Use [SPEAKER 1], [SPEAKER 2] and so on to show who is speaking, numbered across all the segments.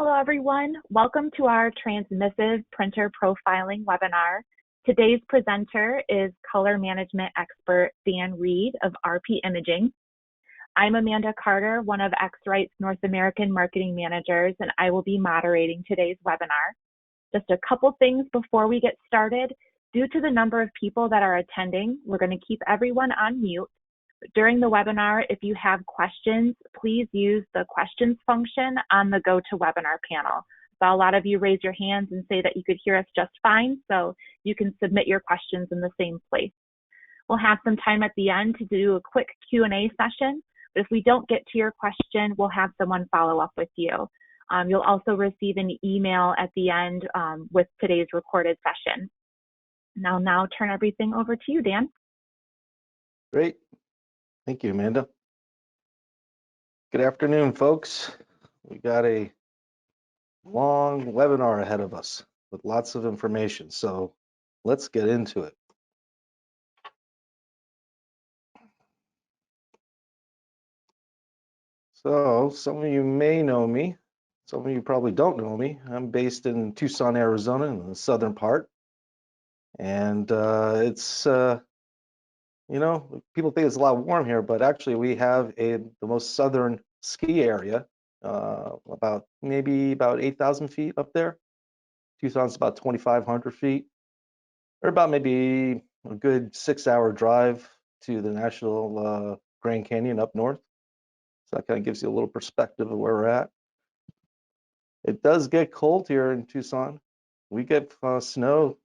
[SPEAKER 1] Hello, everyone. Welcome to our Transmissive Printer Profiling webinar. Today's presenter is color management expert Dan Reid of RPimaging. I'm Amanda Carter, one of X-Rite's North American marketing managers, and I will be moderating today's webinar. Just a couple things before we get started. Due to the number of people that are attending, we're going to keep everyone on mute. During the webinar, if you have questions, please use the questions function on the GoToWebinar panel. So a lot of you raise your hands and say that you could hear us just fine, so you can submit your questions in the same place. We'll have some time at the end to do a quick Q&A session, but if we don't get to your question, we'll have someone follow up with you. You'll also receive an email at the end with today's recorded session. And I'll now turn everything over to you, Dan.
[SPEAKER 2] Great. Thank you, Amanda. Good afternoon, folks. We got a long webinar ahead of us with lots of information, so let's get into it. So some of you may know me, some of you probably don't know me. I'm based in Tucson, Arizona, in the southern part, and it's you know, people think it's a lot warm here, but actually we have the most southern ski area, about 8,000 feet up there. Tucson's about 2,500 feet, or about maybe a good 6-hour drive to the National Grand Canyon up north. So that kind of gives you a little perspective of where we're at. It does get cold here in Tucson. We get snow.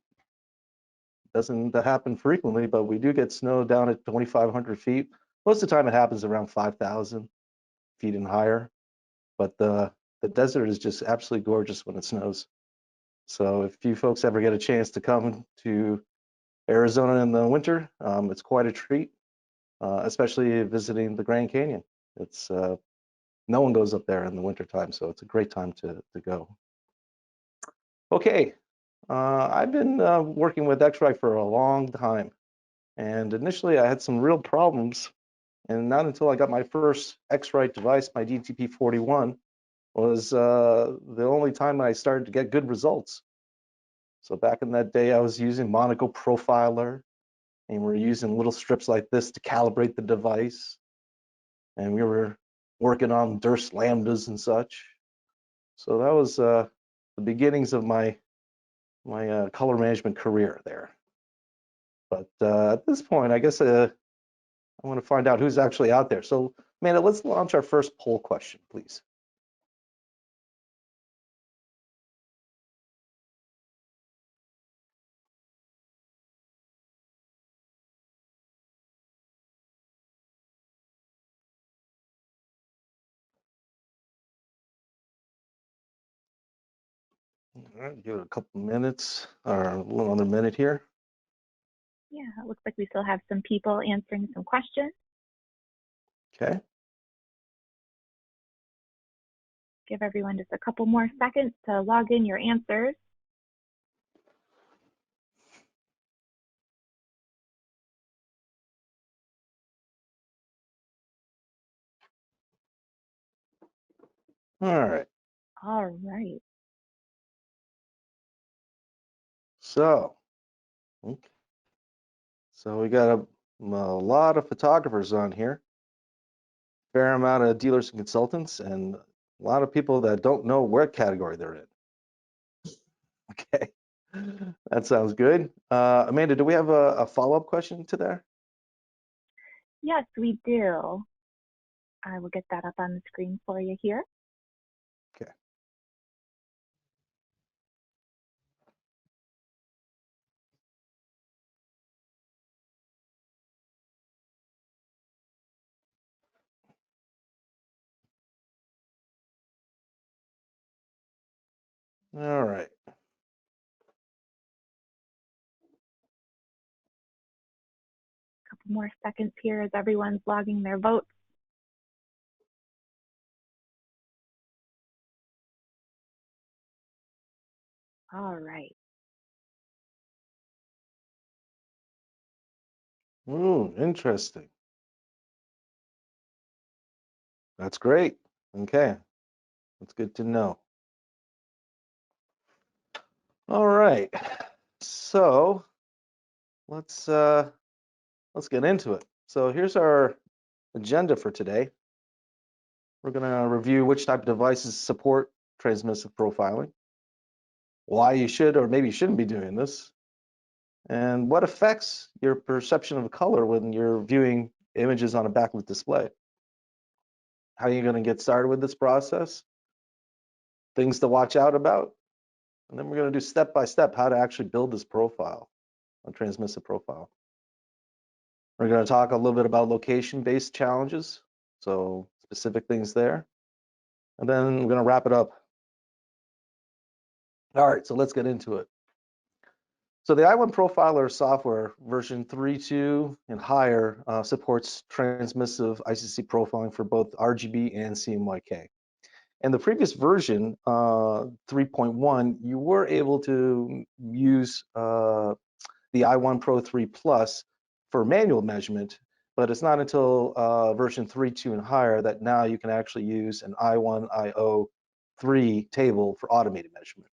[SPEAKER 2] Doesn't happen frequently, but we do get snow down at 2,500 feet. Most of the time it happens around 5,000 feet and higher. But the desert is just absolutely gorgeous when it snows. So if you folks ever get a chance to come to Arizona in the winter, it's quite a treat, especially visiting the Grand Canyon. It's no one goes up there in the wintertime, so it's a great time to go. Okay. I've been working with X-Rite for a long time, and initially I had some real problems, and not until I got my first X-Rite device, my DTP41, was the only time I started to get good results. So back in that day, I was using i1Profiler, and we were using little strips like this to calibrate the device, and we were working on Durst lambdas and such. So that was the beginnings of my color management career there. But at this point, I guess I want to find out who's actually out there. So, Amanda, let's launch our first poll question, please. All right, give it a couple minutes, or a little under minute here.
[SPEAKER 1] Yeah, it looks like we still have some people answering some questions.
[SPEAKER 2] Okay.
[SPEAKER 1] Give everyone just a couple more seconds to log in your answers.
[SPEAKER 2] All right.
[SPEAKER 1] All right.
[SPEAKER 2] So, okay. So we got a lot of photographers on here, fair amount of dealers and consultants, and a lot of people that don't know what category they're in. Okay, that sounds good. Amanda, do we have a follow-up question to there?
[SPEAKER 1] Yes, we do. I will get that up on the screen for you here.
[SPEAKER 2] Okay. All right.
[SPEAKER 1] Couple more seconds here as everyone's logging their votes. All right.
[SPEAKER 2] Ooh, interesting. That's great. Okay, that's good to know. All right, so let's get into it. So here's our agenda for today. We're going to review which type of devices support transmissive profiling, why you should or maybe you shouldn't be doing this, and what affects your perception of color when you're viewing images on a backlit display. How are you going to get started with this process, things to watch out about, and then we're going to do step by step how to actually build this profile, a transmissive profile. We're going to talk a little bit about location-based challenges, so specific things there, and then we're going to wrap it up. All right, so let's get into it. So the i1Profiler software version 3.2 and higher supports transmissive ICC profiling for both RGB and CMYK. In the previous version, 3.1, you were able to use the i1 Pro 3 Plus for manual measurement, but it's not until version 3.2 and higher that now you can actually use an i1/i0 table for automated measurement.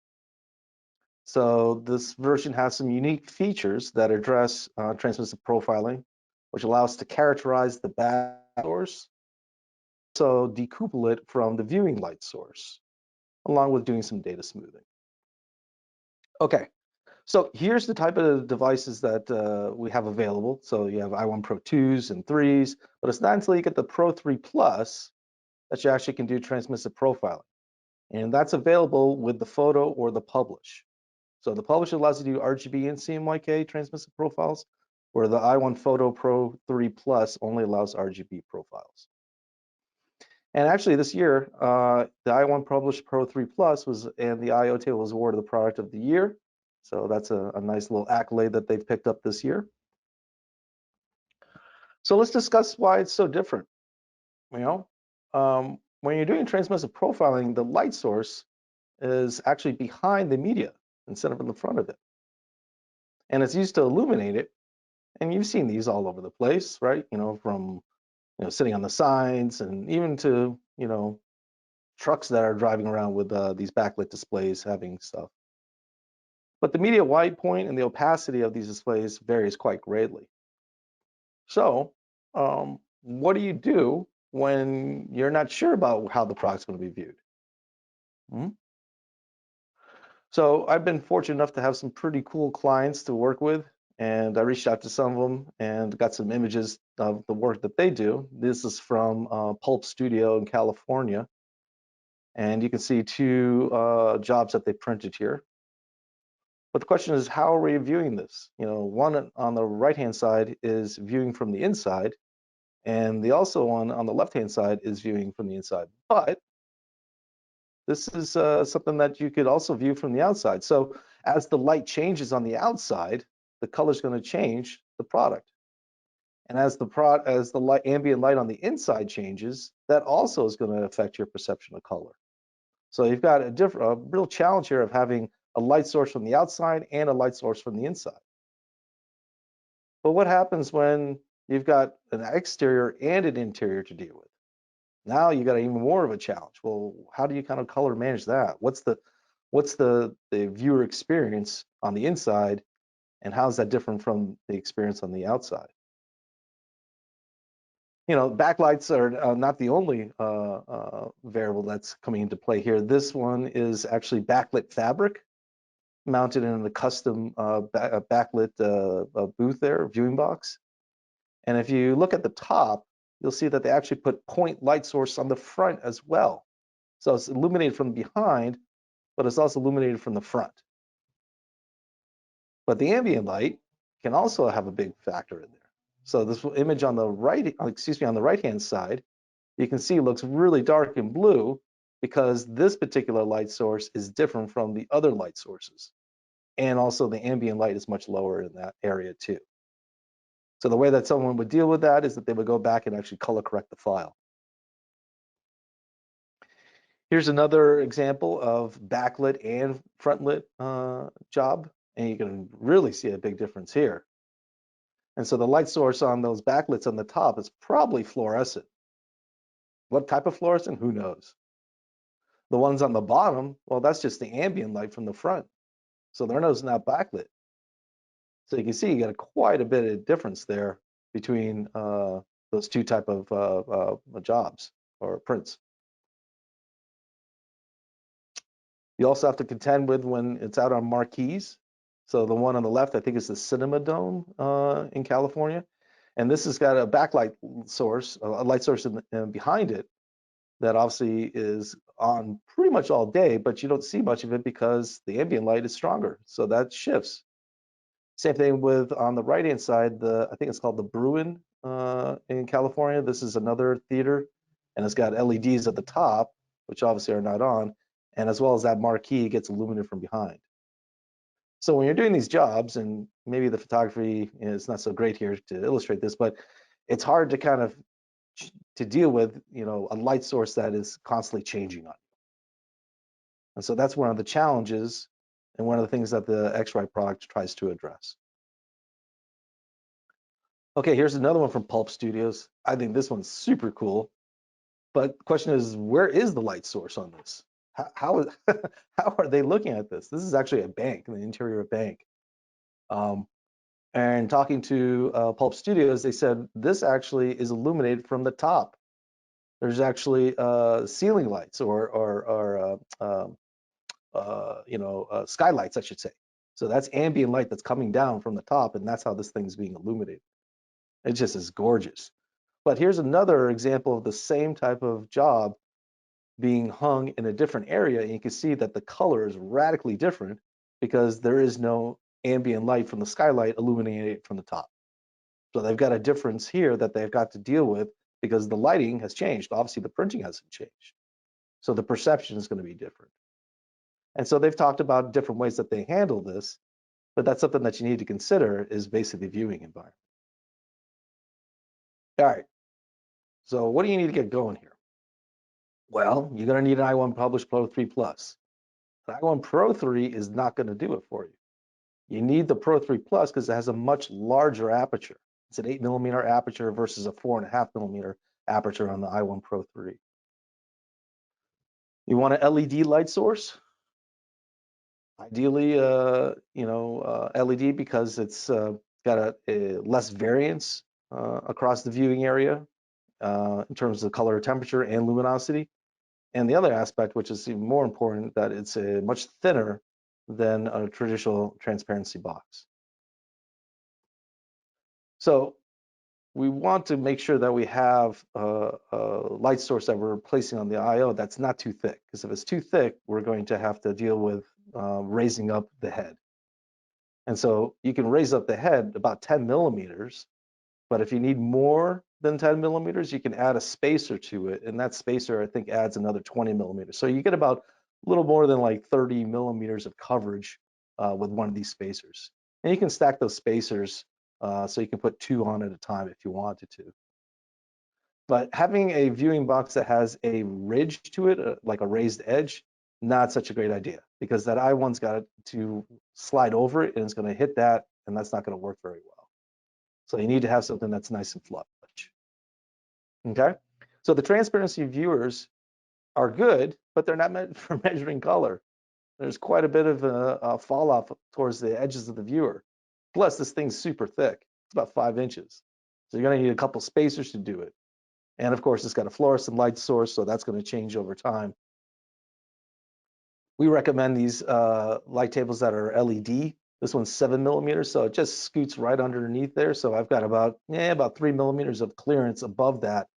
[SPEAKER 2] So this version has some unique features that address transmissive profiling, which allows us to characterize the back source, so decouple it from the viewing light source, along with doing some data smoothing. Okay, so here's the type of devices that we have available. So you have i1 Pro 2s and 3s, but it's not until you get the Pro 3 Plus that you actually can do transmissive profiling. And that's available with the photo or the publish. So the publish allows you to do RGB and CMYK transmissive profiles, where the i1 Photo Pro 3 Plus only allows RGB profiles. And actually this year, the i1 Publish Pro 3 Plus and the I/O table was awarded the product of the year. So that's a nice little accolade that they've picked up this year. So let's discuss why it's so different. When you're doing transmissive profiling, the light source is actually behind the media instead of in the front of it. And it's used to illuminate it. And you've seen these all over the place, right? From sitting on the signs and even to trucks that are driving around with these backlit displays having stuff. But the media white point and the opacity of these displays varies quite greatly. So what do you do when you're not sure about how the product's going to be viewed? So I've been fortunate enough to have some pretty cool clients to work with, and I reached out to some of them and got some images of the work that they do. This is from Pulp Studio in California, and you can see two jobs that they printed here. But the question is, how are we viewing this? One on the right-hand side is viewing from the inside, and the also one on the left-hand side is viewing from the inside. But this is something that you could also view from the outside. So as the light changes on the outside, the color is going to change the product. And as the ambient light on the inside changes, that also is going to affect your perception of color. So you've got a real challenge here of having a light source from the outside and a light source from the inside. But what happens when you've got an exterior and an interior to deal with? Now you got even more of a challenge. Well, how do you kind of color manage that? What's the viewer experience on the inside, and how is that different from the experience on the outside? Backlights are not the only variable that's coming into play here. This one is actually backlit fabric mounted in the custom backlit booth there, viewing box. And if you look at the top, you'll see that they actually put point light source on the front as well. So it's illuminated from behind, but it's also illuminated from the front. But the ambient light can also have a big factor in there. So this image on the right-hand side, you can see looks really dark and blue because this particular light source is different from the other light sources. And also the ambient light is much lower in that area too. So the way that someone would deal with that is that they would go back and actually color correct the file. Here's another example of backlit and frontlit job, and you can really see a big difference here. And so the light source on those backlits on the top is probably fluorescent. What type of fluorescent? Who knows? The ones on the bottom, well, that's just the ambient light from the front. So they're not backlit. So you can see you got quite a bit of difference there between those two type of jobs or prints. You also have to contend with when it's out on marquees. So the one on the left, I think, is the Cinema Dome in California. And this has got a backlight source, a light source behind it that obviously is on pretty much all day, but you don't see much of it because the ambient light is stronger. So that shifts. Same thing with on the right-hand side, I think it's called the Bruin in California. This is another theater, and it's got LEDs at the top, which obviously are not on, and as well as that marquee gets illuminated from behind. So when you're doing these jobs, and maybe the photography is not so great here to illustrate this, but it's hard to kind of to deal with, a light source that is constantly changing on you. And so that's one of the challenges and one of the things that the X-Rite product tries to address. Okay, here's another one from Pulp Studios. I think this one's super cool. But the question is, where is the light source on this? How are they looking at this? This is actually a bank, the interior of a bank. And talking to Pulp Studios, they said this actually is illuminated from the top. There's actually ceiling lights or skylights, I should say. So that's ambient light that's coming down from the top, and that's how this thing's being illuminated. It just is gorgeous. But here's another example of the same type of job being hung in a different area, and you can see that the color is radically different because there is no ambient light from the skylight illuminating it from the top. So they've got a difference here that they've got to deal with because the lighting has changed. Obviously, the printing hasn't changed. So the perception is going to be different. And so they've talked about different ways that they handle this, but that's something that you need to consider is basically viewing environment. All right. So what do you need to get going here? Well, you're going to need an i1 Pro 3 Plus. The i1 Pro 3 is not going to do it for you. You need the Pro 3 Plus because it has a much larger aperture. It's an 8mm aperture versus a 4.5mm aperture on the i1 Pro 3. You want an LED light source? Ideally, LED because it's got a less variance across the viewing area in terms of color, temperature, and luminosity. And the other aspect, which is even more important, that it's much thinner than a traditional transparency box. So we want to make sure that we have a light source that we're placing on the I/O that's not too thick, because if it's too thick, we're going to have to deal with raising up the head. And so you can raise up the head about 10mm, but if you need more than 10mm, you can add a spacer to it, and that spacer I think adds another 20mm. So you get about a little more than like 30mm of coverage with one of these spacers. And you can stack those spacers so you can put 2 on at a time if you wanted to. But having a viewing box that has a ridge to it, like a raised edge, not such a great idea, because that i1's got to slide over it and it's going to hit that, and that's not going to work very well. So you need to have something that's nice and flush. Okay, so the transparency viewers are good, but they're not meant for measuring color. There's quite a bit of a fall off towards the edges of the viewer. Plus, this thing's super thick. It's about 5 inches. So you're going to need a couple spacers to do it. And of course, it's got a fluorescent light source, so that's going to change over time. We recommend these light tables that are LED. This one's 7mm, so it just scoots right underneath there. So I've got about 3mm of clearance above that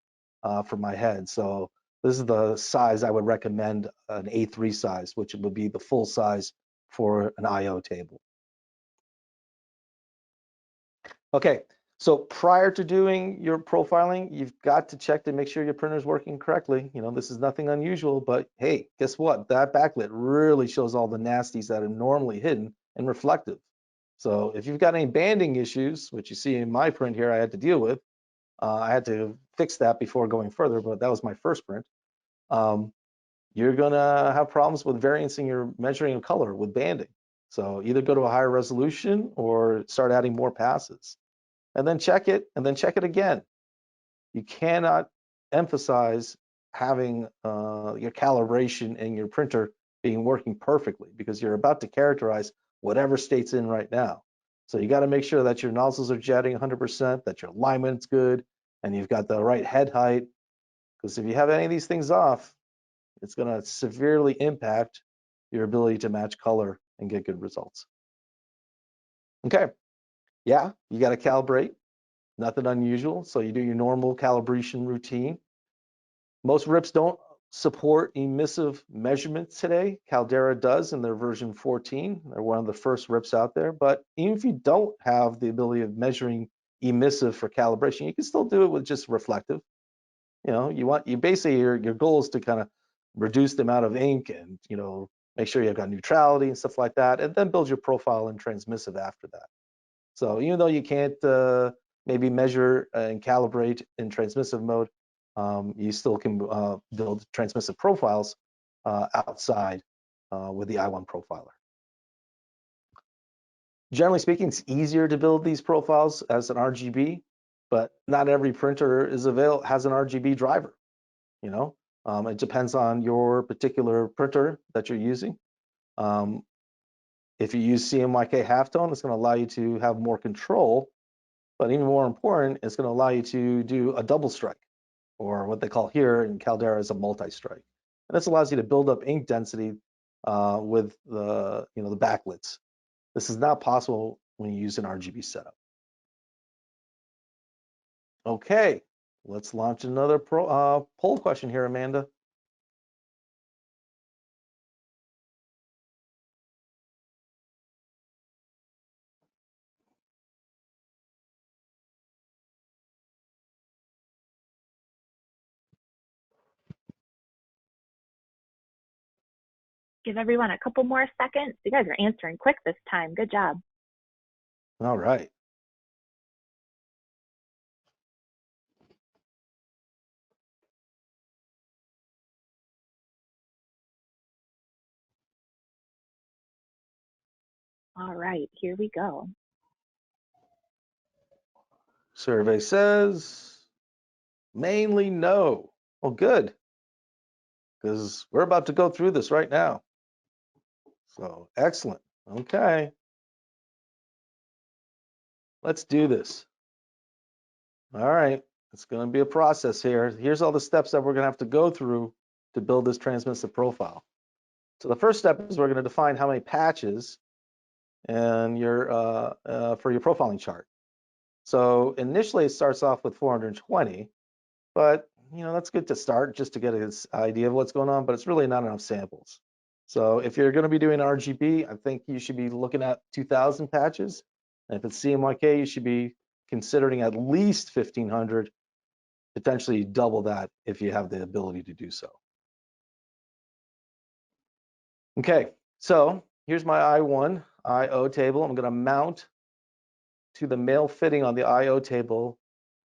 [SPEAKER 2] for my head. So this is the size I would recommend, an A3 size, which would be the full size for an I/O table. Okay, so prior to doing your profiling, you've got to check to make sure your printer is working correctly. This is nothing unusual, but hey, guess what? That backlit really shows all the nasties that are normally hidden and reflective. So if you've got any banding issues, which you see in my print here, I had to deal with, I had to fix that before going further, but that was my first print. You're gonna have problems with variance in your measuring of color with banding. So either go to a higher resolution or start adding more passes. And then check it, and then check it again. You cannot emphasize having your calibration and your printer being working perfectly, because you're about to characterize whatever state's in right now. So you got to make sure that your nozzles are jetting 100%, that your alignment's good, and you've got the right head height. Because if you have any of these things off, it's going to severely impact your ability to match color and get good results. Okay, yeah, you got to calibrate, nothing unusual. So you do your normal calibration routine. Most RIPs don't support emissive measurements today. Caldera does in their version 14. They're one of the first RIPs out there. But even if you don't have the ability of measuring emissive for calibration, you can still do it with just reflective. You know, you basically your goal is to kind of reduce the amount of ink and, you know, make sure you've got neutrality and stuff like that, and then build your profile in transmissive after that. So even though you can't maybe measure and calibrate in transmissive mode, you still can build transmissive profiles outside with the i1Profiler. Generally speaking, it's easier to build these profiles as an RGB, but not every printer has an RGB driver. You know, it depends on your particular printer that you're using. If you use CMYK halftone, it's going to allow you to have more control, but even more important, it's going to allow you to do a double strike, or what they call here in Caldera is a multi-strike. And this allows you to build up ink density with the the backlits. This is not possible when you use an RGB setup. Okay, let's launch another poll question here, Amanda.
[SPEAKER 1] Give everyone a couple more seconds. You guys are answering quick this time. Good job.
[SPEAKER 2] All right.
[SPEAKER 1] All right, here we go.
[SPEAKER 2] Survey says mainly no. Well, good, because we're about to go through this right now. So excellent. Okay. Let's do this. All right. It's going to be a process here. Here's all the steps that we're going to have to go through to build this transmissive profile. So the first step is we're going to define how many patches and for your profiling chart. So initially it starts off with 420, but that's good to start just to get an idea of what's going on, but it's really not enough samples. So if you're going to be doing RGB, I think you should be looking at 2,000 patches. And if it's CMYK, you should be considering at least 1,500, potentially double that if you have the ability to do so. Okay, so here's my I1 IO table. I'm going to mount to the male fitting on the IO table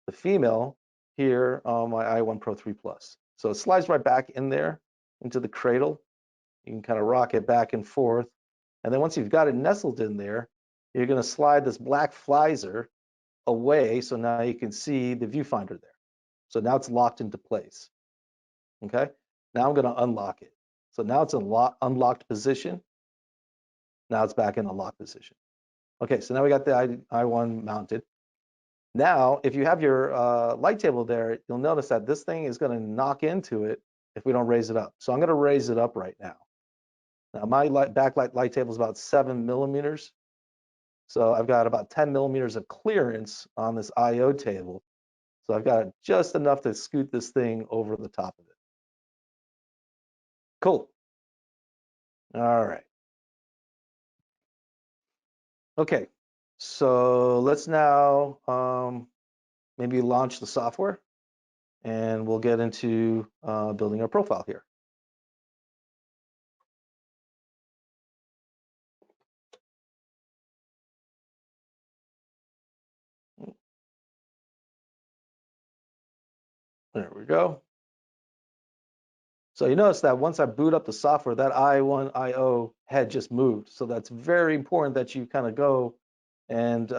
[SPEAKER 2] the female here on my i1 Pro 3 Plus. So it slides right back in there into the cradle. You can kind of rock it back and forth. And then once you've got it nestled in there, you're going to slide this black flizer away. So now you can see the viewfinder there. So now it's locked into place. Okay. Now I'm going to unlock it. So now it's in unlocked position. Now it's back in the locked position. Okay. So now we got the I1 mounted. Now, if you have your light table there, you'll notice that this thing is going to knock into it if we don't raise it up. So I'm going to raise it up right now. Now, my backlight light table is about 7 millimeters. So I've got about 10 millimeters of clearance on this IO table. So I've got just enough to scoot this thing over the top of it. Cool. All right. Okay. So let's now maybe launch the software, and we'll get into building our profile here. There we go. So you notice that once I boot up the software, that I1 IO head just moved. So that's very important that you kind of go and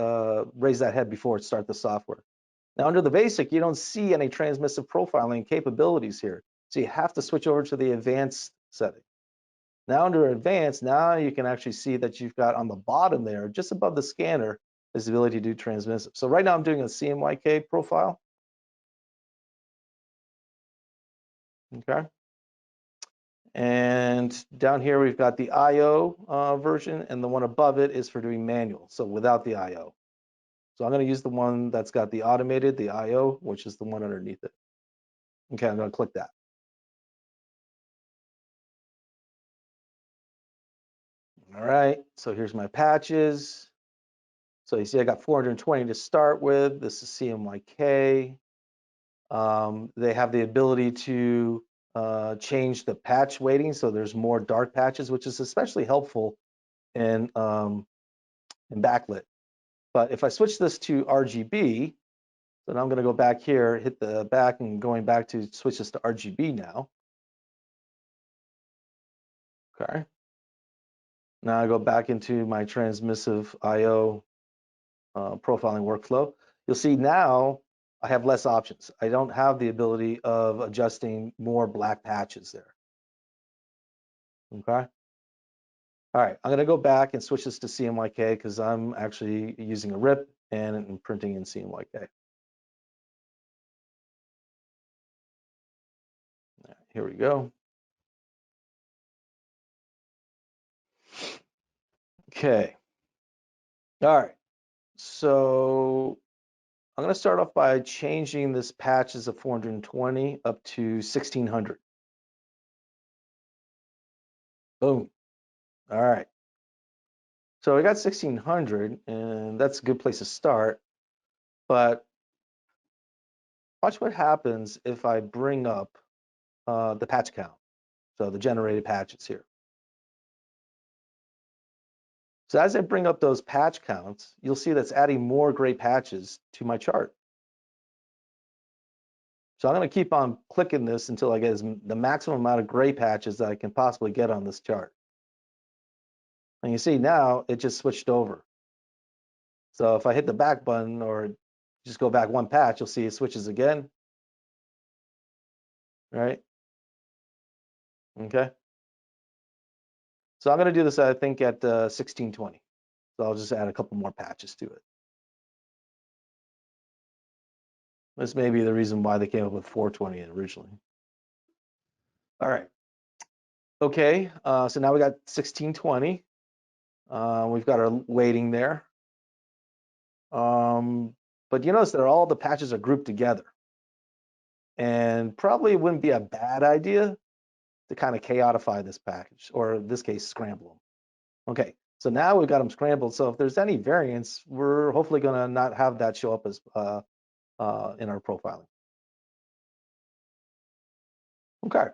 [SPEAKER 2] raise that head before it starts the software. Now under the basic, you don't see any transmissive profiling capabilities here. So you have to switch over to the advanced setting. Now under advanced, now you can actually see that you've got on the bottom there, just above the scanner, is the ability to do transmissive. So right now I'm doing a CMYK profile. Okay. And down here we've got the IO version, and the one above it is for doing manual, so without the IO. So I'm going to use the one that's got the automated, the IO, which is the one underneath it. Okay, I'm going to click that. All right, so here's my patches. So you see I got 420 to start with. This is CMYK. They have the ability to change the patch weighting, so there's more dark patches, which is especially helpful in backlit. But if I switch this to RGB, then I'm going to go back here, hit the back, and going back to switch this to RGB now. Okay. Now I go back into my transmissive IO profiling workflow. You'll see now I have less options. I don't have the ability of adjusting more black patches there. Okay. All right, I'm going to go back and switch this to CMYK because I'm actually using a RIP and printing in CMYK. Here we go. Okay. All right. So I'm going to start off by changing this patches of 420 up to 1600. Boom. All right. So I got 1600, and that's a good place to start. But watch what happens if I bring up the patch count, so the generated patches here. So as I bring up those patch counts, you'll see that's adding more gray patches to my chart. So I'm going to keep on clicking this until I get the maximum amount of gray patches that I can possibly get on this chart. And you see now it just switched over. So if I hit the back button or just go back one patch, you'll see it switches again. Right? Okay. So I'm going to do this, I think, at 1620. So I'll just add a couple more patches to it. This may be the reason why they came up with 420 originally. All right. Okay, so now we got 1620. We've got our weighting there. But you notice that all the patches are grouped together. And probably wouldn't be a bad idea to kind of chaotify this package, or in this case, scramble them. Okay, so now we've got them scrambled. So if there's any variance, we're hopefully going to not have that show up as in our profiling. Okay.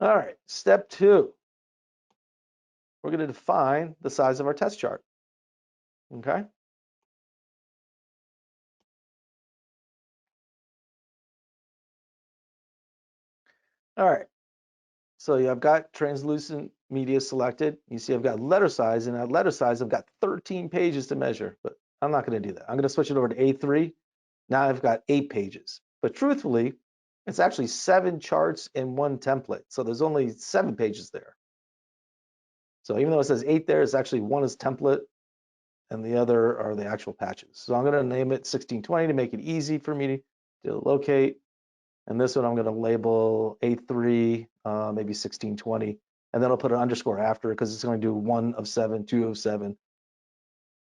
[SPEAKER 2] All right, step 2. We're going to define the size of our test chart. Okay. All right. So I've got translucent media selected. You see I've got letter size, and at letter size, I've got 13 pages to measure, but I'm not going to do that. I'm going to switch it over to A3. Now I've got 8 pages. But truthfully, it's actually 7 charts in one template. So there's only 7 pages there. So even though it says 8 there, it's actually one is template and the other are the actual patches. So I'm going to name it 1620 to make it easy for me to locate. And this one I'm going to label A3, maybe 1620. And then I'll put an underscore after because it's going to do 1 of 7, 2 of 7.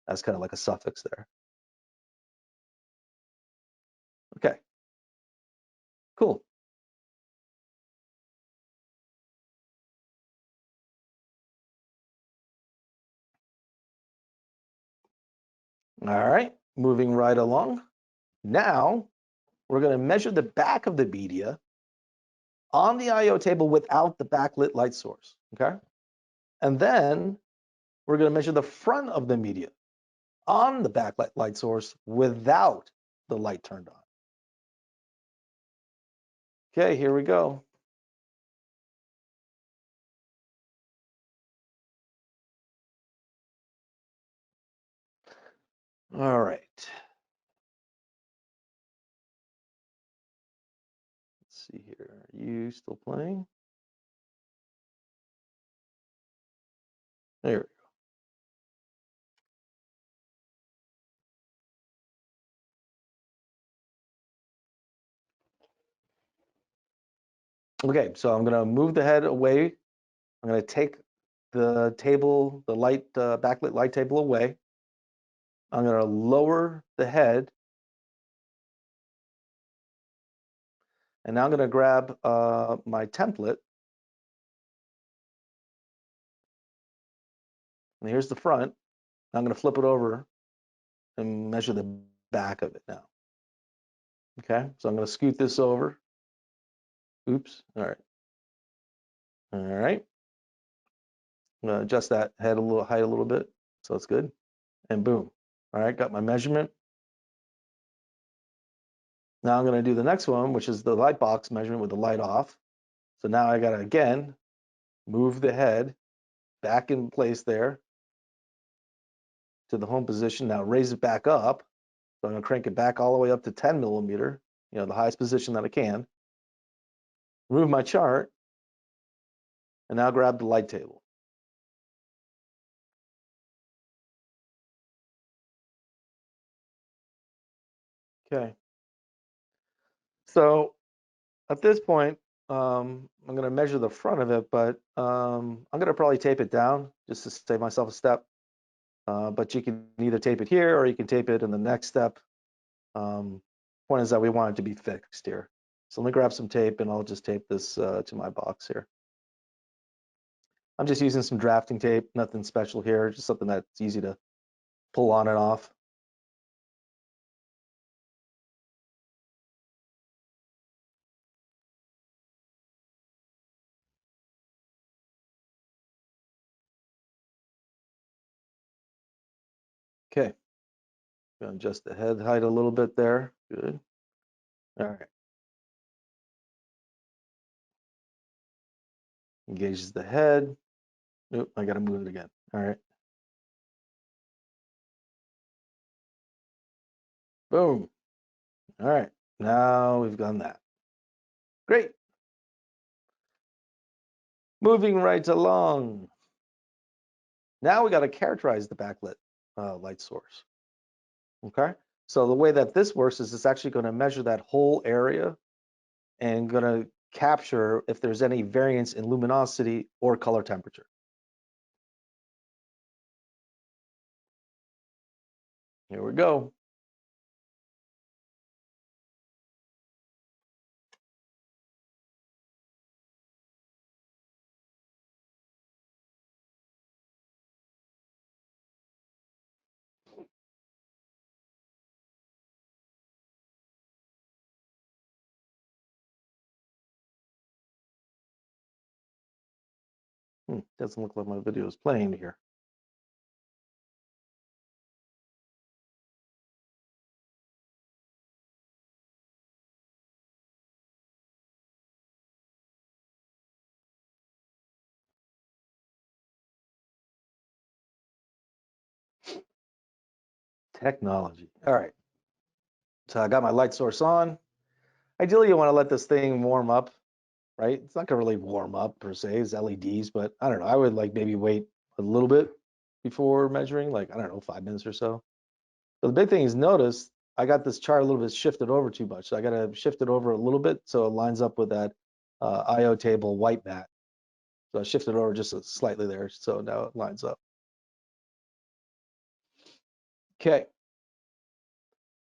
[SPEAKER 2] That's kind of like a suffix there. Okay. Cool. All right, moving right along. Now we're going to measure the back of the media on the IO table without the backlit light source. Okay. And then we're going to measure the front of the media on the backlight light source without the light turned on. Okay, here we go. All right. Let's let's see here. Are you still playing? There we go. Okay, so I'm gonna move the head away. I'm gonna take the table, the light, backlit light table away. I'm gonna lower the head. And now I'm gonna grab my template. And here's the front. I'm gonna flip it over and measure the back of it now. Okay, so I'm gonna scoot this over. Oops, all right. All right. I'm gonna adjust that head a little height a little bit, so it's good. And boom. All right, got my measurement. Now I'm gonna do the next one, which is the light box measurement with the light off. So now I gotta, again, move the head back in place there to the home position. Now raise it back up. So I'm gonna crank it back all the way up to 10 millimeter, you know, the highest position that I can. Remove my chart, and now grab the light table. Okay. So at this point, I'm going to measure the front of it, but I'm going to probably tape it down just to save myself a step. But you can either tape it here or you can tape it in the next step. Point is that we want it to be fixed here. So let me grab some tape and I'll just tape this to my box here. I'm just using some drafting tape, nothing special here, just something that's easy to pull on and off. Okay. Gonna adjust the head height a little bit there. Good. All right. Engages the head. Nope, I gotta move it again. All right. Boom. All right. Now we've done that. Great. Moving right along. Now we got to characterize the backlit light source. Okay. So the way that this works is it's actually going to measure that whole area and going to capture if there's any variance in luminosity or color temperature. Here we go. Doesn't look like my video is playing here. Technology. All right. So I got my light source on. Ideally, you want to let this thing warm up, right? It's not gonna really warm up per se, it's LEDs, but I don't know. I would like maybe wait a little bit before measuring, like, I don't know, 5 minutes or so. But the big thing is notice I got this chart a little bit shifted over too much. So I gotta shift it over a little bit so it lines up with that IO table white mat. So I shifted over just slightly there, so now it lines up. Okay.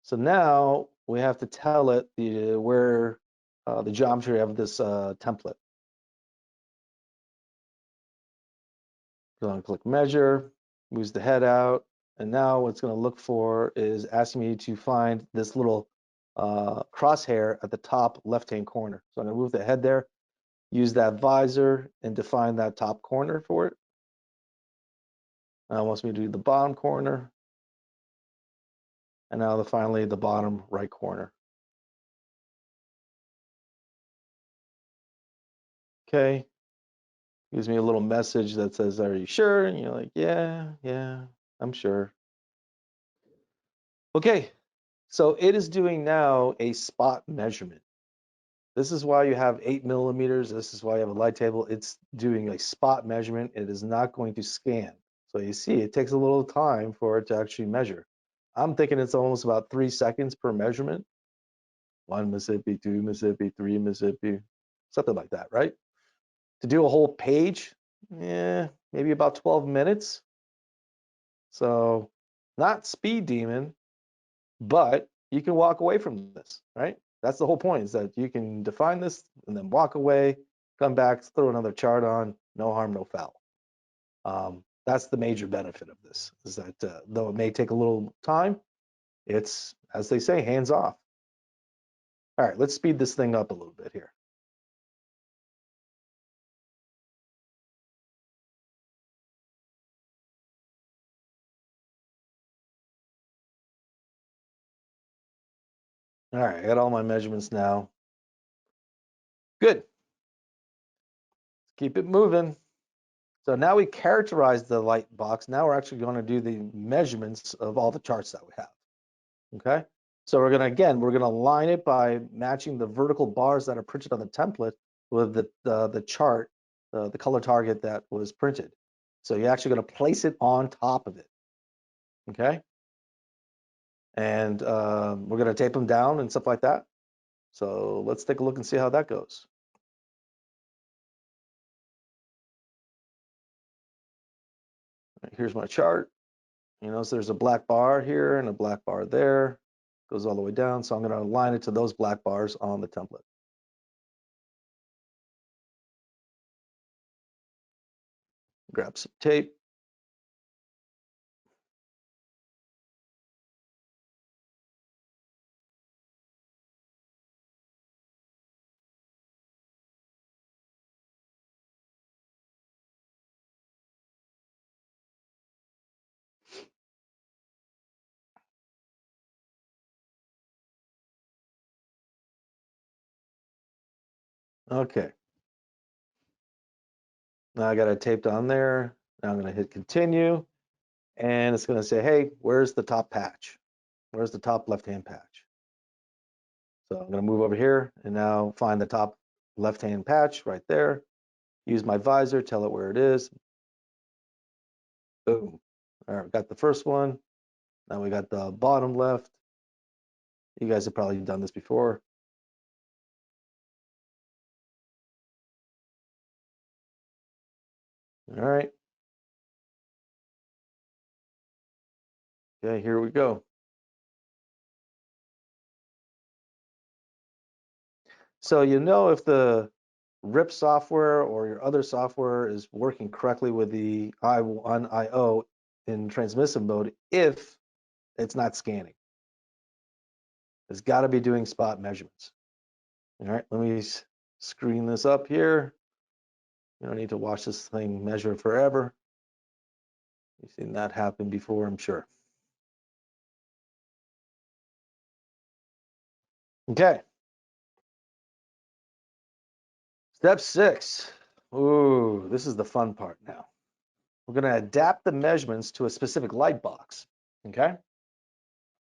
[SPEAKER 2] So now we have to tell it where the geometry of this template. Go and click measure, moves the head out, and now what's going to look for is asking me to find this little crosshair at the top left-hand corner. So I'm going to move the head there, use that visor, and define that top corner for it. Now it wants me to do the bottom corner, and now finally the bottom right corner. Okay. Gives me a little message that says, "Are you sure?" And you're like, "Yeah, I'm sure." Okay, so it is doing now a spot measurement. This is why you have 8 millimeters. This is why you have a light table. It's doing a spot measurement. It is not going to scan. So you see, it takes a little time for it to actually measure. I'm thinking it's almost about 3 seconds per measurement. 1 Mississippi, 2 Mississippi, 3 Mississippi, something like that, right? To do a whole page, maybe about 12 minutes. So not speed demon, but you can walk away from this, right? That's the whole point, is that you can define this and then walk away, come back, throw another chart on, no harm, no foul. That's the major benefit of this, is that though it may take a little time, it's, as they say, hands off. All right, let's speed this thing up a little bit here. All right, I got all my measurements now. Good. Keep it moving. So now we characterize the light box. Now we're actually going to do the measurements of all the charts that we have. Okay. So we're going to line it by matching the vertical bars that are printed on the template with the chart, the color target that was printed. So you're actually going to place it on top of it. Okay. And we're going to tape them down and stuff like that. So let's take a look and see how that goes. Here's my chart. You notice there's a black bar here and a black bar there. Goes all the way down. So I'm going to align it to those black bars on the template. Grab some tape. Okay. Now I got it taped on there. Now I'm going to hit continue. And it's going to say, hey, where's the top patch? Where's the top left-hand patch? So I'm going to move over here and now find the top left-hand patch right there. Use my visor, tell it where it is. Boom. All right, got the first one. Now we got the bottom left. You guys have probably done this before. All right. Okay, here we go. So you know if the RIP software or your other software is working correctly with the i1 in transmissive mode if it's not scanning. It's got to be doing spot measurements. All right, let me screen this up here. You don't need to watch this thing measure forever. You've seen that happen before, I'm sure. Okay. Step 6. Ooh, this is the fun part now. We're going to adapt the measurements to a specific light box. Okay.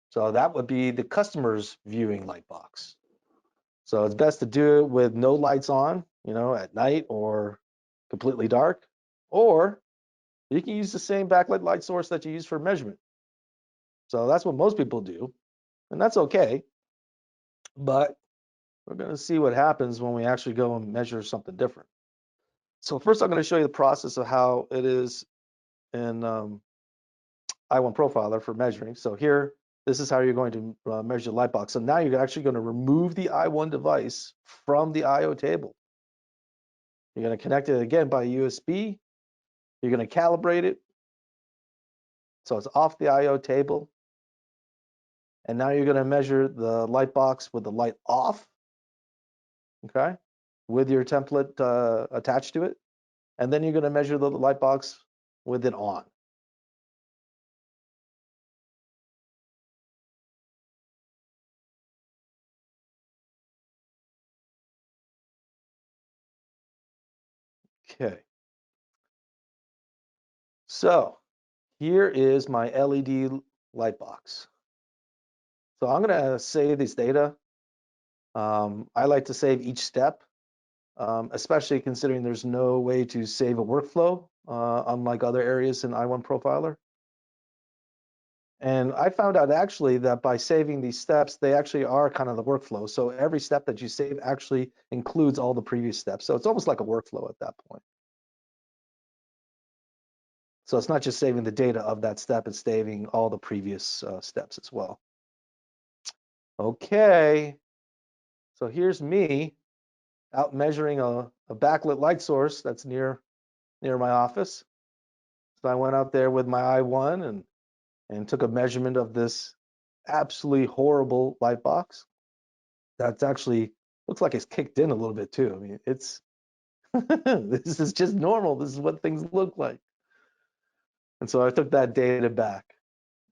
[SPEAKER 2] So that would be the customer's viewing light box. So it's best to do it with no lights on, at night or completely dark, or you can use the same backlit light source that you use for measurement. So that's what most people do, and that's okay. But we're going to see what happens when we actually go and measure something different. So first, I'm going to show you the process of how it is in i1Profiler for measuring. So here, this is how you're going to measure the light box. So now you're actually going to remove the i1 device from the I/O table. You're going to connect it again by USB. You're going to calibrate it. So it's off the I/O table. And now you're going to measure the light box with the light off, okay, with your template attached to it. And then you're going to measure the light box with it on. Okay. So here is my LED light box. So I'm going to save this data I like to save each step, especially considering there's no way to save a workflow, unlike other areas in i1Profiler. And I found out actually that by saving these steps, they actually are kind of the workflow. So every step that you save actually includes all the previous steps. So it's almost like a workflow at that point. So it's not just saving the data of that step, it's saving all the previous steps as well. Okay, so here's me out measuring a backlit light source that's near my office. So I went out there with my i1 and took a measurement of this absolutely horrible light box. That's actually looks like it's kicked in a little bit too. I mean, it's this is just normal. This is what things look like. And so I took that data back,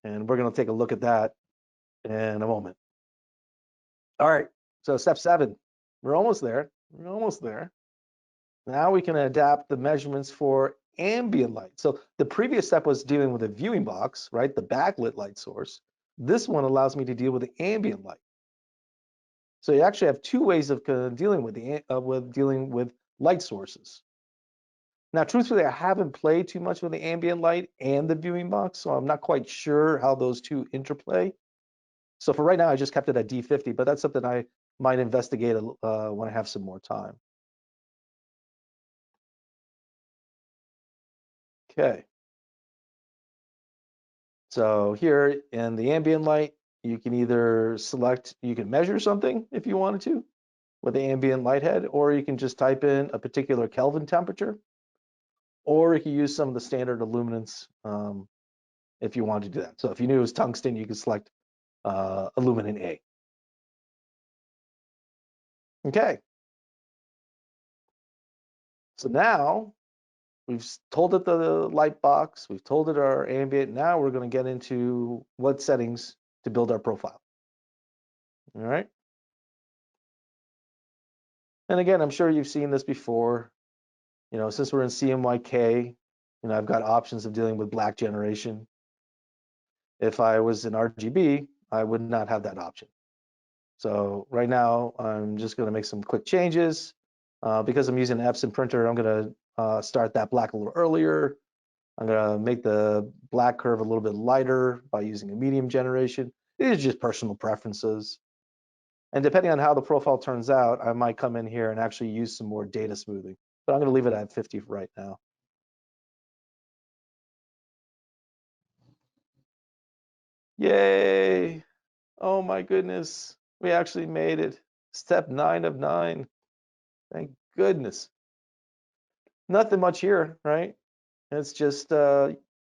[SPEAKER 2] and we're going to take a look at that in a moment. All right, so step 7, we're almost there. We're almost there. Now we can adapt the measurements for ambient light. So the previous step was dealing with a viewing box, right? The backlit light source. This one allows me to deal with the ambient light. So you actually have 2 ways of dealing with light sources. Now, truthfully, I haven't played too much with the ambient light and the viewing box, so I'm not quite sure how those two interplay. So for right now, I just kept it at D50, but that's something I might investigate when I have some more time. Okay. So here in the ambient light, you can either select, you can measure something if you wanted to with the ambient light head, or you can just type in a particular Kelvin temperature, or you can use some of the standard illuminants if you wanted to do that. So if you knew it was tungsten, you could select illuminant A. Okay. So now we've told it the light box, we've told it our ambient. Now we're going to get into what settings to build our profile. All right. And again, I'm sure you've seen this before. You know, since we're in CMYK, you know, I've got options of dealing with black generation. If I was in RGB, I would not have that option. So right now, I'm just going to make some quick changes. Because I'm using an Epson printer, I'm going to start that black a little earlier. I'm going to make the black curve a little bit lighter by using a medium generation. These are just personal preferences. And depending on how the profile turns out, I might come in here and actually use some more data smoothing. But I'm going to leave it at 50 right now. Yay! Oh my goodness, we actually made it. Step 9 of 9. Thank goodness. Nothing much here, right? It's just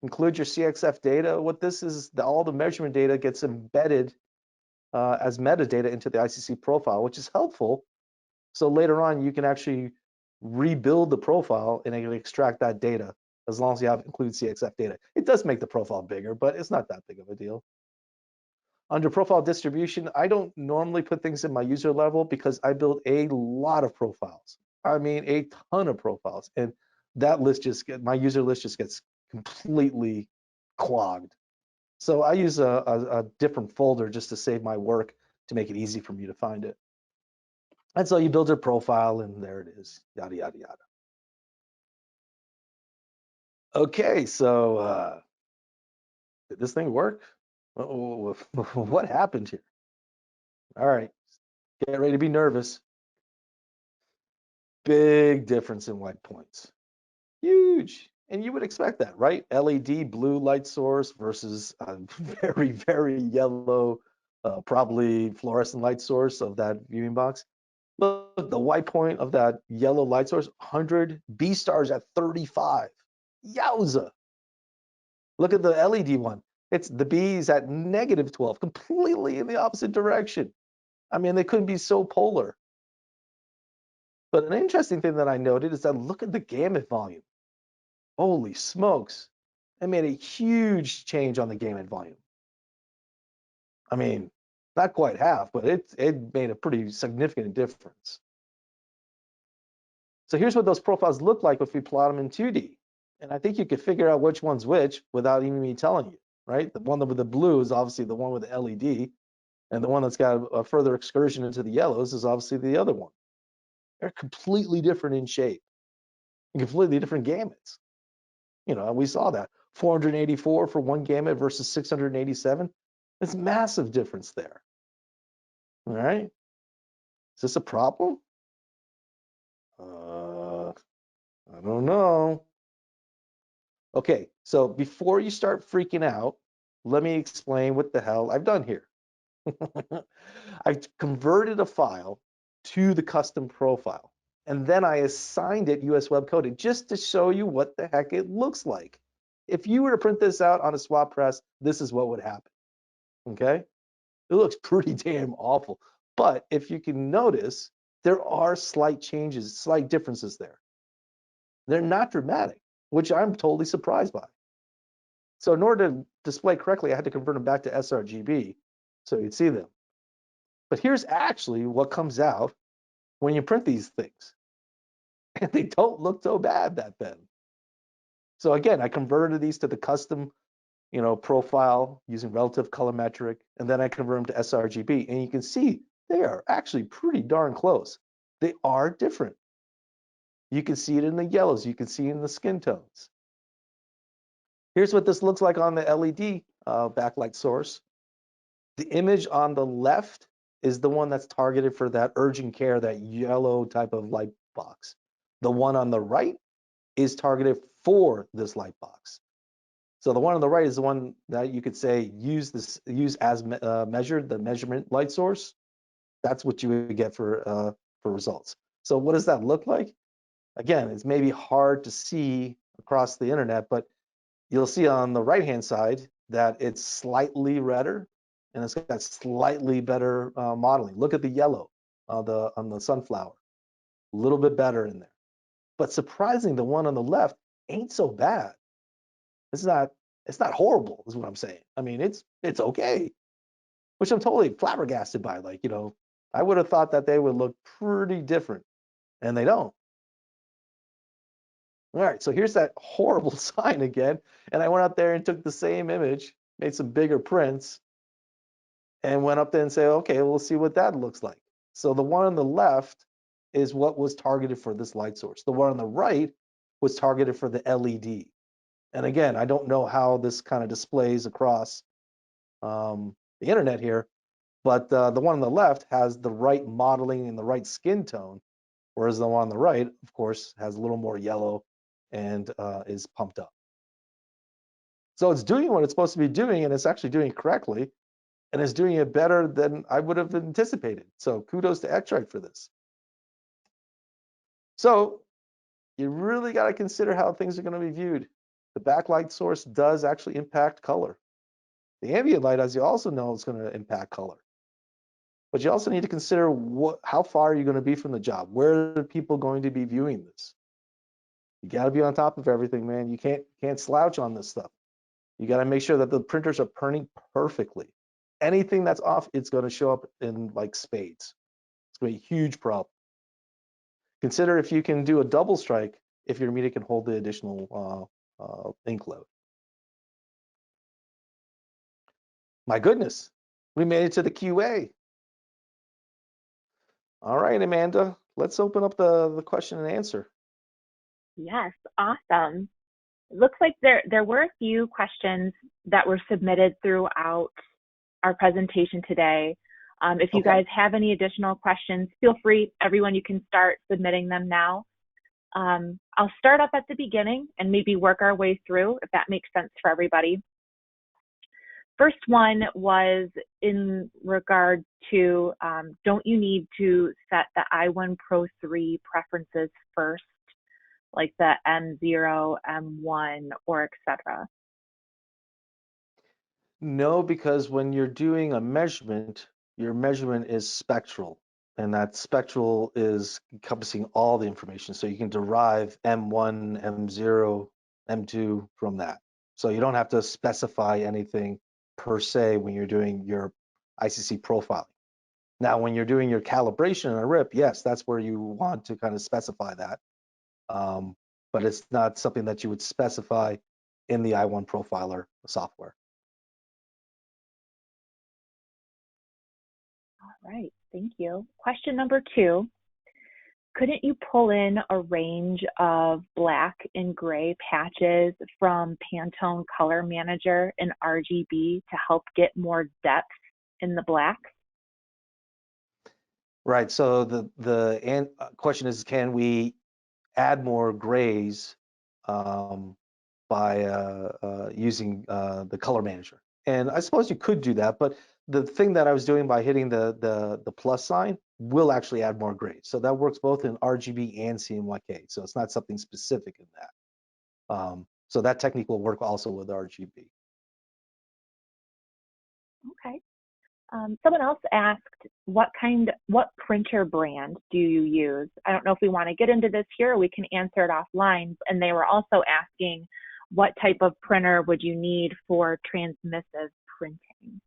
[SPEAKER 2] include your CXF data. What this is, all the measurement data gets embedded as metadata into the ICC profile, which is helpful. So later on, you can actually rebuild the profile and it can extract that data as long as you have include CXF data. It does make the profile bigger, but it's not that big of a deal. Under profile distribution, I don't normally put things in my user level because I build a lot of profiles. I mean, a ton of profiles, and that list my user list just gets completely clogged. So I use a different folder just to save my work to make it easy for me to find it. And so you build your profile, and there it is, yada, yada, yada. Okay, so did this thing work? What happened here? All right, get ready to be nervous. Big difference in white points. Huge. And you would expect that, right? LED blue light source versus a very, very yellow, probably fluorescent light source of that viewing box. Look, the white point of that yellow light source, 100, B stars at 35. Yowza. Look at the LED one. It's the B's at negative 12, completely in the opposite direction. I mean, they couldn't be so polar. But an interesting thing that I noted is that look at the gamut volume. Holy smokes. It made a huge change on the gamut volume. I mean, not quite half, but it made a pretty significant difference. So here's what those profiles look like if we plot them in 2D. And I think you could figure out which one's which without even me telling you, right? The one with the blue is obviously the one with the LED. And the one that's got a further excursion into the yellows is obviously the other one. They're completely different in shape, and completely different gamuts. You know, we saw that 484 for one gamut versus 687. It's massive difference there. All right, is this a problem? I don't know. Okay, so before you start freaking out, let me explain what the hell I've done here. I've converted a file to the custom profile, and then I assigned it US web coded just to show you what the heck it looks like. If you were to print this out on a swap press, this is what would happen. Okay, it looks pretty damn awful. But if you can notice, there are slight changes, slight differences there. They're not dramatic, which I'm totally surprised by. So in order to display correctly, I had to convert them back to sRGB so you'd see them. But here's actually what comes out when you print these things. And they don't look so bad that then. So again, I converted these to the custom, profile using relative color metric, and then I convert them to sRGB. And you can see they are actually pretty darn close. They are different. You can see it in the yellows. You can see it in the skin tones. Here's what this looks like on the LED backlight source. The image on the left is the one that's targeted for that urgent care, that yellow type of light box. The one on the right is targeted for this light box. So the one on the right is the one that you could say use as measured, the measurement light source. That's what you would get for results. So what does that look like? Again, it's maybe hard to see across the internet, but you'll see on the right-hand side that it's slightly redder and it's got slightly better modeling. Look at the yellow on the sunflower, a little bit better in there. But surprisingly, the one on the left ain't so bad. It's not horrible, is what I'm saying. I mean, it's okay, which I'm totally flabbergasted by. Like, I would have thought that they would look pretty different, and they don't. All right, so here's that horrible sign again. And I went up there and took the same image, made some bigger prints, and went up there and said, okay, we'll see what that looks like. So the one on the left is what was targeted for this light source. The one on the right was targeted for the LED. And again, I don't know how this kind of displays across the internet here, but the one on the left has the right modeling and the right skin tone, whereas the one on the right, of course, has a little more yellow and is pumped up. So it's doing what it's supposed to be doing, and it's actually doing it correctly, and it's doing it better than I would have anticipated. So kudos to X-Rite for this. So you really got to consider how things are going to be viewed. The backlight source does actually impact color. The ambient light, as you also know, is going to impact color. But you also need to consider how far are you going to be from the job? Where are people going to be viewing this? You got to be on top of everything, man. You can't slouch on this stuff. You got to make sure that the printers are printing perfectly. Anything that's off, it's going to show up in like spades. It's going to be a huge problem. Consider if you can do a double strike if your media can hold the additional ink load. My goodness, we made it to the QA. All right, Amanda, let's open up the question and answer.
[SPEAKER 1] Yes, awesome. It looks like there were a few questions that were submitted throughout our presentation today. If you guys have any additional questions, feel free, everyone, you can start submitting them now. I'll start up at the beginning and maybe work our way through if that makes sense for everybody. First one was in regard to, don't you need to set the i1Pro3 preferences first, like the M0, M1, or etc.?
[SPEAKER 2] No, because when you're doing a measurement, your measurement is spectral, and that spectral is encompassing all the information. So you can derive M1, M0, M2 from that. So you don't have to specify anything per se when you're doing your ICC profiling. Now, when you're doing your calibration on a RIP, yes, that's where you want to kind of specify that. But it's not something that you would specify in the i1Profiler software.
[SPEAKER 1] right, thank you. Question number 2. Couldn't you pull in a range of black and gray patches from Pantone Color Manager and RGB to help get more depth in the blacks?
[SPEAKER 2] Right. So the question is, can we add more grays by using the color manager? And I suppose you could do that, but the thing that I was doing by hitting the plus sign will actually add more grays. So that works both in RGB and CMYK. So it's not something specific in that. So that technique will work also with RGB.
[SPEAKER 1] Okay. Someone else asked, what printer brand do you use? I don't know if we want to get into this here or we can answer it offline. And they were also asking, what type of printer would you need for transmissive printing?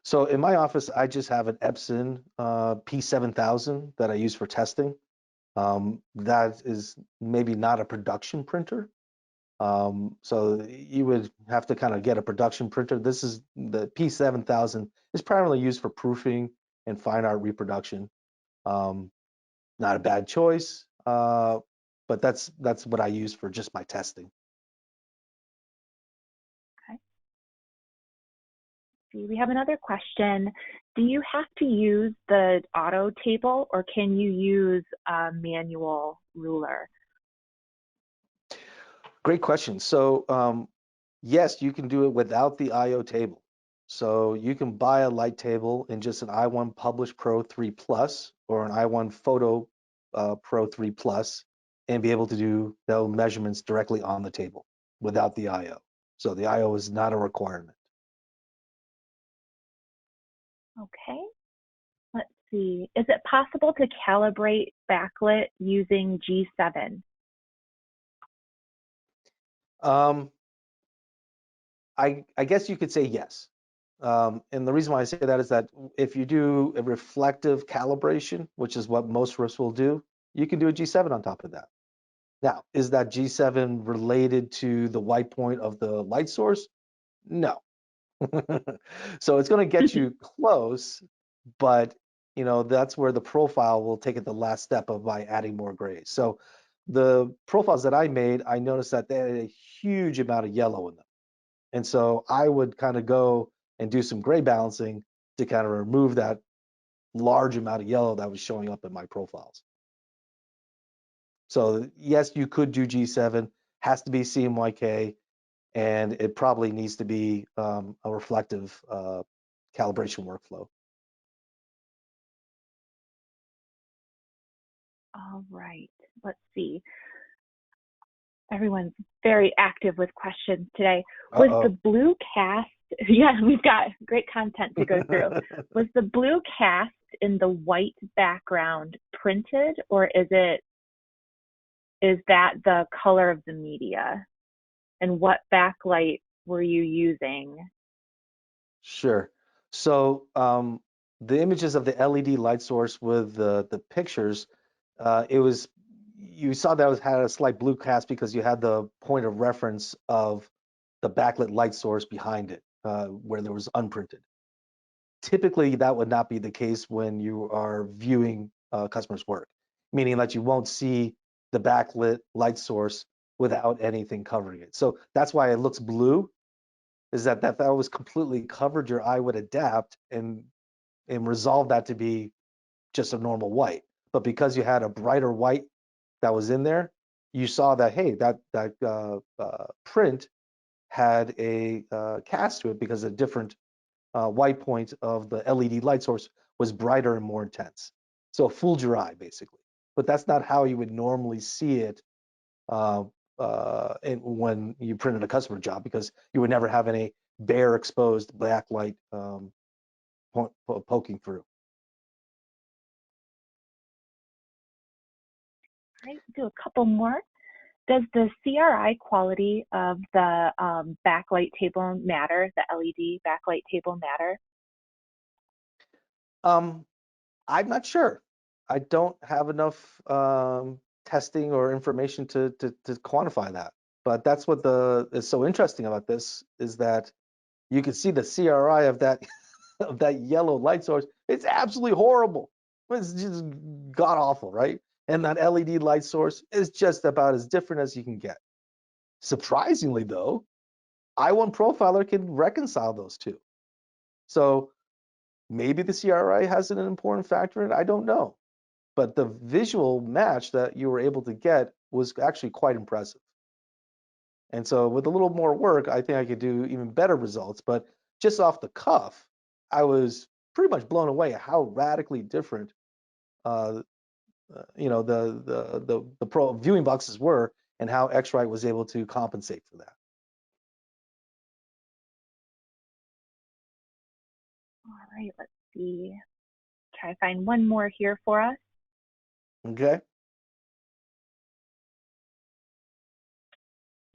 [SPEAKER 2] So in my office, I just have an Epson P7000 that I use for testing. That is maybe not a production printer. So you would have to kind of get a production printer. This is the P7000 is primarily used for proofing and fine art reproduction. Not a bad choice, but that's what I use for just my testing.
[SPEAKER 1] Okay. See, we have another question. Do you have to use the auto table or can you use a manual ruler?
[SPEAKER 2] Great question. So yes, you can do it without the IO table. So you can buy a light table in just an i1Publish Pro 3 Plus or an i1Photo Pro 3 Plus and be able to do those measurements directly on the table without the IO. So the IO is not a requirement.
[SPEAKER 1] Okay. Let's see. Is it possible to calibrate backlit using G7?
[SPEAKER 2] I guess you could say yes. And the reason why I say that is that if you do a reflective calibration, which is what most of us will do, you can do a G7 on top of that. Now, is that G7 related to the white point of the light source? No. So it's going to get you close, but that's where the profile will take it the last step of by adding more grays. So the profiles that I made, I noticed that they had a huge amount of yellow in them. And so I would kind of go and do some gray balancing to kind of remove that large amount of yellow that was showing up in my profiles. So yes, you could do G7, has to be CMYK, and it probably needs to be a reflective calibration workflow.
[SPEAKER 1] All right, let's see. Everyone's very active with questions today. Was the blue cast, yeah, we've got great content to go through. Was the blue cast in the white background printed, or is that the color of the media? And what backlight were you using?
[SPEAKER 2] Sure. So the images of the LED light source with the pictures, you saw that had a slight blue cast because you had the point of reference of the backlit light source behind it, where there was unprinted. Typically, that would not be the case when you are viewing customers' work, meaning that you won't see the backlit light source without anything covering it. So that's why it looks blue, is that was completely covered. Your eye would adapt and resolve that to be just a normal white. But because you had a brighter white that was in there, you saw that, hey, that print had a cast to it because a different white point of the LED light source was brighter and more intense. So it fooled your eye, basically. But that's not how you would normally see it when you printed a customer job, because you would never have any bare exposed backlight poking through.
[SPEAKER 1] All right, do a couple more. Does the CRI quality of the backlight table matter, the LED backlight table matter?
[SPEAKER 2] I'm not sure. I don't have enough testing or information to quantify that. But that's what is so interesting about this, is that you can see the CRI of that of that yellow light source, it's absolutely horrible. It's just god awful, right? And that LED light source is just about as different as you can get. Surprisingly, though, i1Profiler can reconcile those two. So maybe the CRI has an important factor in it. I don't know. But the visual match that you were able to get was actually quite impressive. And so with a little more work, I think I could do even better results. But just off the cuff, I was pretty much blown away at how radically different the pro viewing boxes were, and how X-Rite was able to compensate for that.
[SPEAKER 1] All right, let's see. Try to find one more here for us.
[SPEAKER 2] Okay.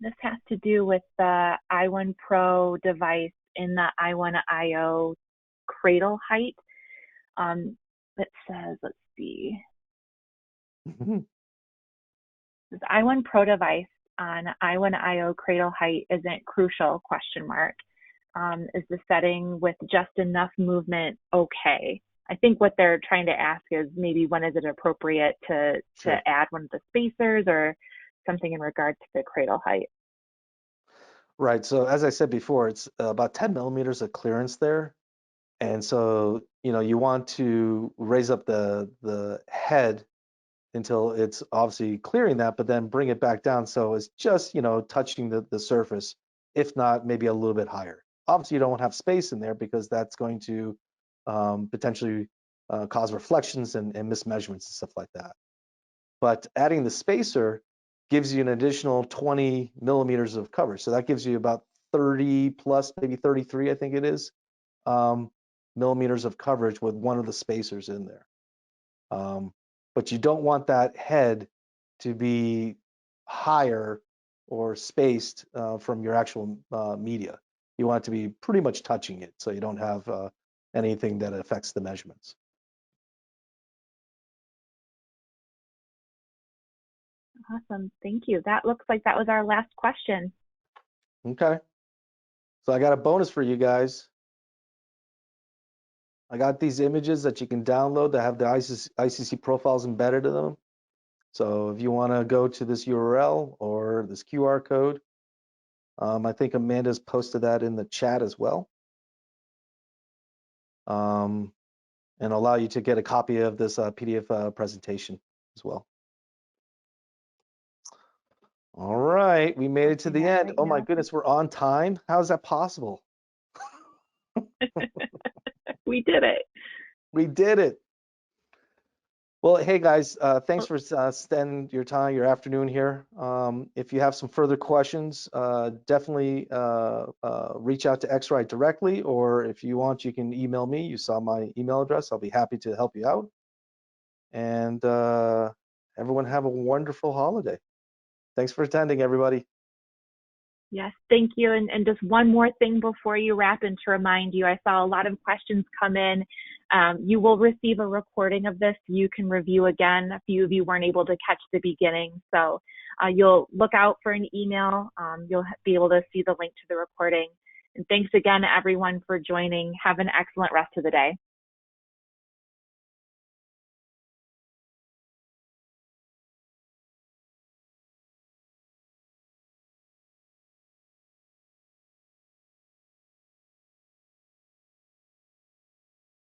[SPEAKER 1] This has to do with the i1Pro device in the i1IO cradle height. It says, let's see. This i1Pro device on i1IO cradle height isn't crucial, question mark. Is the setting with just enough movement okay? I think what they're trying to ask is maybe when is it appropriate to add one of the spacers or something in regards to the cradle height.
[SPEAKER 2] Right. So as I said before, it's about 10 millimeters of clearance there. And so, you want to raise up the head until it's obviously clearing that, but then bring it back down so it's just, touching the surface, if not maybe a little bit higher. Obviously, you don't want to have space in there because that's going to potentially cause reflections and mismeasurements and stuff like that. But adding the spacer gives you an additional 20 millimeters of coverage. So that gives you about 30 plus, maybe 33, I think it is, millimeters of coverage with one of the spacers in there. But you don't want that head to be higher or spaced from your actual media. You want it to be pretty much touching it so you don't have anything that affects the measurements.
[SPEAKER 1] Awesome, thank you. That looks like that was our last question.
[SPEAKER 2] Okay. So I got a bonus for you guys. I got these images that you can download that have the ICC profiles embedded in them. So if you want to go to this URL or this QR code, I think Amanda's posted that in the chat as well, and allow you to get a copy of this PDF presentation as well. All right, we made it to the end. Oh my goodness, we're on time. How is that possible?
[SPEAKER 1] We did it.
[SPEAKER 2] We did it. Well, hey guys, thanks for spending your time, your afternoon here. If you have some further questions, definitely reach out to X-Rite directly, or if you want, you can email me. You saw my email address. I'll be happy to help you out. And everyone have a wonderful holiday. Thanks for attending, everybody.
[SPEAKER 1] Yes, thank you. And just one more thing before you wrap, and to remind you, I saw a lot of questions come in. You will receive a recording of this. You can review again. A few of you weren't able to catch the beginning. So you'll look out for an email. You'll be able to see the link to the recording. And thanks again, everyone, for joining. Have an excellent rest of the day.